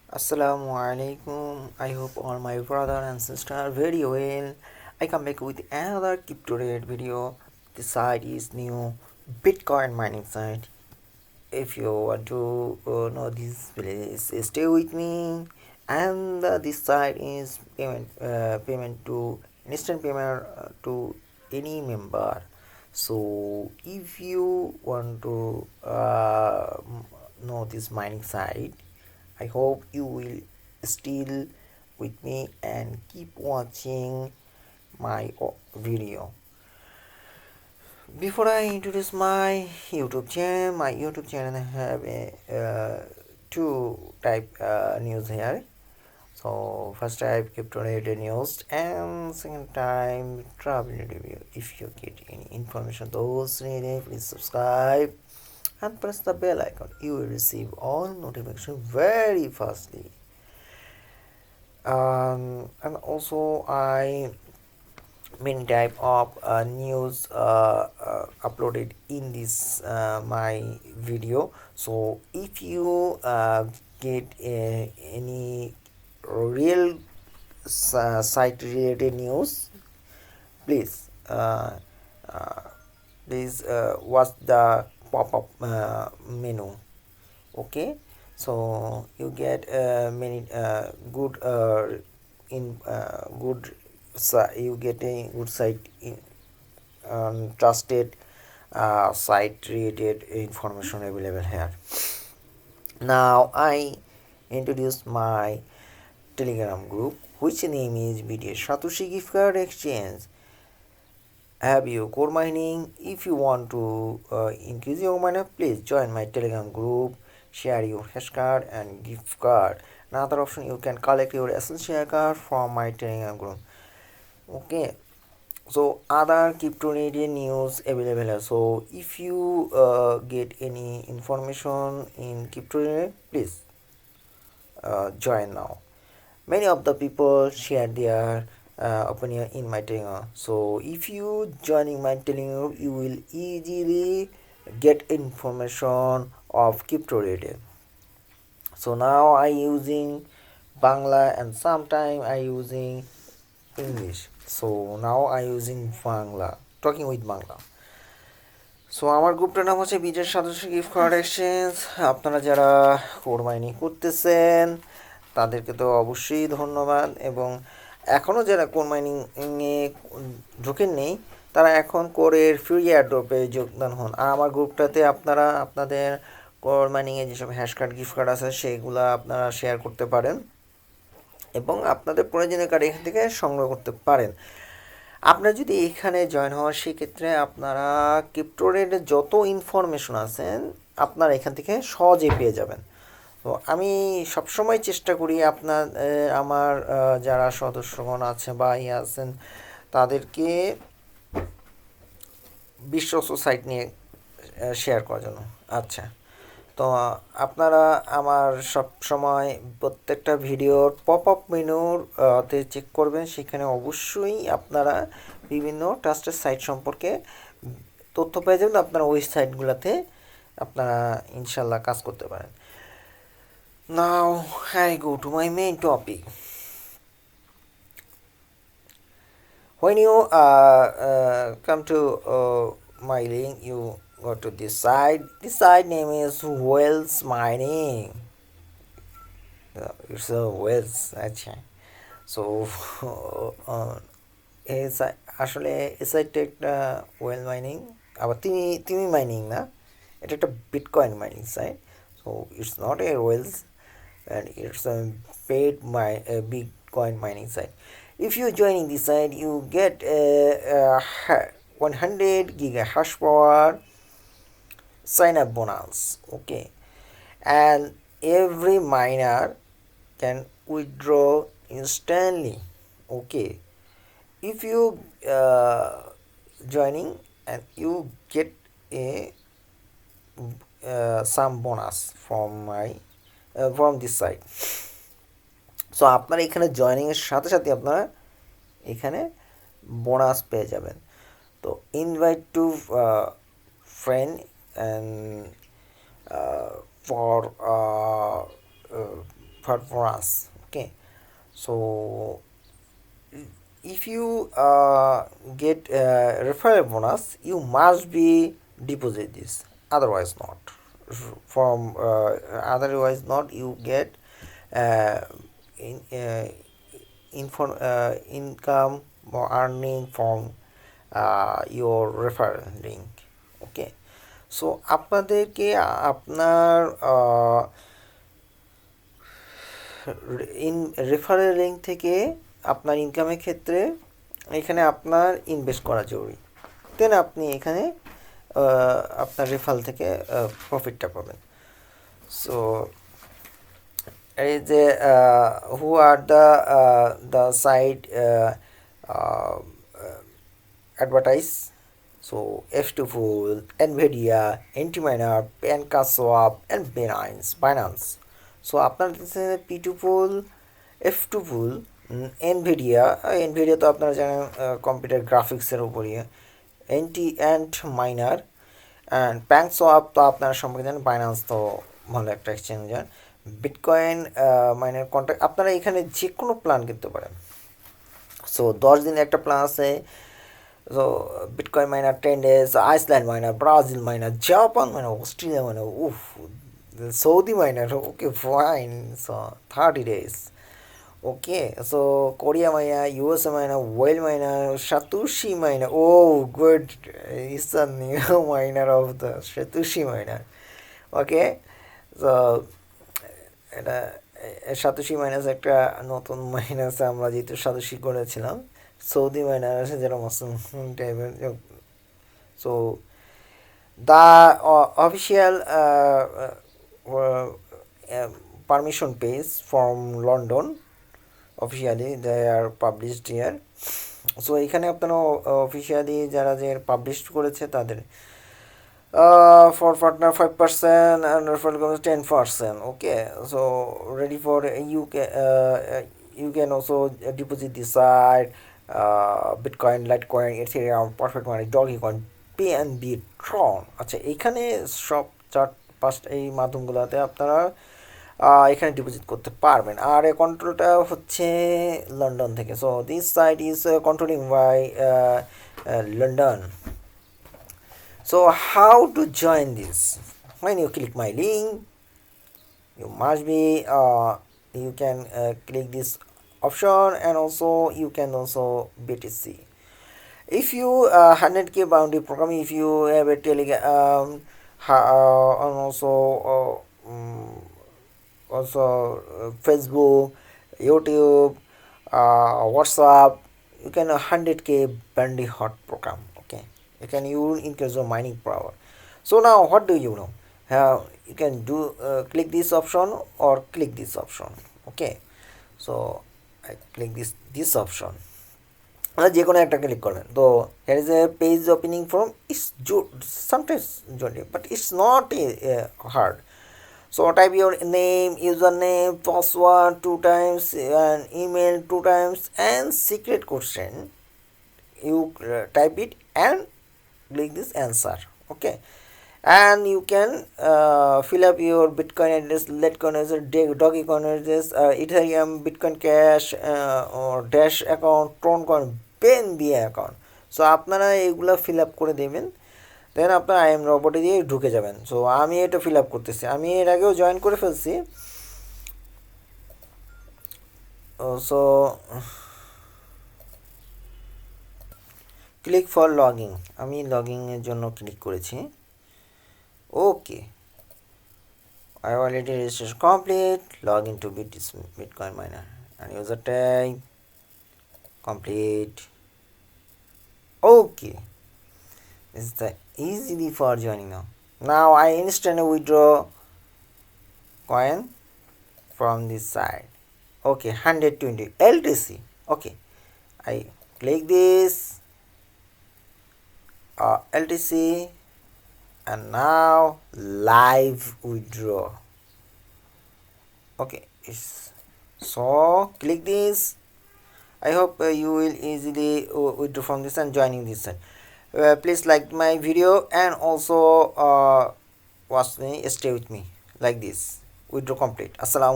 Assalamu alaikum. I hope all my brother and sister are very well. I come back with another crypto related video. The site is new Bitcoin mining site. If you want to know this, please stay with me. And this site is payment to instant payment to any member. So if you want to know this mining site, I hope you will still with me and keep watching my video. Before I introduce my YouTube channel have a two type news here. So first type crypto related news and second time travel review. If you get any information those needed, please subscribe and press the bell icon. You will receive all notifications very fastly. And also I many type of news uploaded in this my video. So if you get any real site related news, please uh, watch the pop-up menu. Okay, so you get many good in good you get a good site in trusted site related information available here. Now I introduce my telegram group, which name is BTS Satoshi gift card exchange. Have you core mining? If you want to increase your miner, please join my telegram group, share your hash card and gift card. Another option, you can collect your essential card from my telegram group. Okay, so other crypto related news available. So if you get any information in crypto related, please join now. Many of the people share their opinion in my telegram. So if you joining my telegram, you will easily get information of crypto related. So now I using Bangla and sometime I using English. So now I using Bangla, talking with Bangla. So আমার গ্রুপটার নাম হচ্ছে বিজয় সদস্য gift card exchange. আপনারা যারা core mining করতেছেন তাদেরকে তো অবশ্যই ধন্যবাদ, এবং এখনও যারা কোর মাইনিংয়ে ঢোকেন নেই তারা এখন কোরের ফ্রি এয়ারড্রপে যোগদান হন। আর আমার গ্রুপটাতে আপনারা আপনাদের কোর মাইনিংয়ে যেসব হ্যাশ কার্ড গিফট কার্ড আছে সেগুলো আপনারা শেয়ার করতে পারেন এবং আপনাদের প্রয়োজনীয় কার্ড এখান থেকে সংগ্রহ করতে পারেন। আপনারা যদি এখানে জয়েন হওয়ার সেক্ষেত্রে আপনারা ক্রিপ্টো রেটের যত ইনফরমেশন আছেন আপনারা এখান থেকে সহজেই পেয়ে যাবেন। তো আমি সবসময় চেষ্টা করি আমার যারা সদস্যগণ আছে বা আছেন তাদেরকে বিশ্বস্ত সাইট নিয়ে শেয়ার করার জন্য। আচ্ছা, তো আপনারা আমার সব সময় প্রত্যেকটা ভিডিওর পপ আপ মেনুর তে চেক করবেন, সেখানে অবশ্যই আপনারা বিভিন্ন ট্রাস্টেড সাইট সম্পর্কে তথ্য পেয়ে যাবেন। আপনারা ওই সাইটগুলোতে আপনারা ইনশাল্লাহ কাজ করতে পারেন। Now I go to my main topic. When you come to my link, you go to this site. This site name is Wells Mining. It's a Wells. আচ্ছা, সো আসলে এই সাইটটা একটা ওয়েল মাইনিং, আবার তিমি মাইনিং না, এটা একটা bitcoin mining site. So it's not a wells and it's a paid bitcoin mining site. If you joining this site, you get a 100 giga hash power sign up bonus. Okay, and every miner can withdraw instantly. Okay, if you joining and you get a some bonus from this site. So আপনারা এখানে জয়নিংয়ের সাথে সাথে আপনারা এখানে bonus পেয়ে যাবেন। তো invite to friend and for refer for us. Okay, so if you get referral bonus, you must be deposit this, otherwise not. From otherwise not, you get uh, in income or earning from your referral link. Okay, so আপনাদেরকে আপনার in referral link থেকে আপনার ইনকামের ক্ষেত্রে এখানে আপনার invest করা জরুরি, দেন আপনি এখানে আপনার রেফারেল থেকে প্রফিটটা পাবেন। সো এই যে who are the site advertise. So F2Pool, NVIDIA, Antiminer, PancakeSwap, and Binance. So আপনার P2Pool, F2Pool, NVIDIA তো আপনারা জানেন কম্পিউটার গ্রাফিক্সের উপরই, Antiminer অ্যান্ড PancakeSwap তো আপনারা সম্পর্কে জানেন, বাইন্যান্স তো ভালো একটা এক্সচেঞ্জার, বিটকয়েন মাইনার কন্ট্রাক্ট। আপনারা এখানে যে কোনো প্ল্যান কিনতে পারেন। সো 10 দিনের একটা প্ল্যান আছে। So Bitcoin miner 10 days, Iceland miner, Brazil miner, Japan miner, Australia miner, oof, the Saudi miner, okay, fine. So 30 days. Okay, so Korea miner, USA miner, whale miner, Satoshi miner. Oh, good. It's a new miner of the Satoshi miner. Okay, so এটা satoshi minus একটা নতুন minus, আমরা যেহেতু satoshi করেছিলাম, Saudi minor আছে যেটা Muslim টাইপের। So the official permission page from London, officially they are published here. So এখানে আপনারা অফিসিয়ালি যারা যে পাবলিশ করেছে তাদের for partner 5% and referral comes 10%. Okay, so ready for you can also deposit this side Bitcoin, Litecoin, Ethereum, Perfect Money, Dogecoin, PNB, Tron। আচ্ছা, এইখানে সব 4-5 এই মাধ্যমগুলোতে আপনারা এখানে ডিপোজিট করতে পারবেন। আর এই কন্ট্রোলটা হচ্ছে লন্ডন থেকে। So this site is controlling by London. So how to join this? When you click my link, you must be you can click this option, and also you can also BTC. If you 100k bounty program, if you have a Telegram and also Facebook, YouTube, WhatsApp, you can 100k bounty hot program. Okay, you can increase your mining power. So now what do you know? You can do click this option or click this option. Okay, so I click this option. যে কোনো একটা click করবেন। তো here is a page opening from, it's sometimes journey, but it's not hard. So type your name, username, password 2 times, and email 2 times, and secret question. You type it and click this answer. Okay, and you can fill up your Bitcoin address, Litecoin address, Dogecoin address, Ethereum, Bitcoin Cash, or Dash account, Tron coin, BNB account. So আপনারা এগুলো fill up করে দেবেন, দেন আপনার I am রোবটে দিয়ে ঢুকে যাবেন। So আমি এটা ফিল আপ করতেছি, আমি এর আগেও জয়েন করে ফেলছি। সো ক্লিক ফর লগইন, আমি লগইনের জন্য ক্লিক করেছি। ওকে, I already registration complete, log into Bitcoin miner and user tag complete. Okay, this is the easily for joining now. Now I instantly withdraw coin from this side. Okay, 120 LTC. Okay, I click this LTC, and now live withdraw. Okay, so click this. I hope you will easily withdraw from this and joining this side. Please like my video and also watch me, stay with me like this. Withdraw complete. Assalamu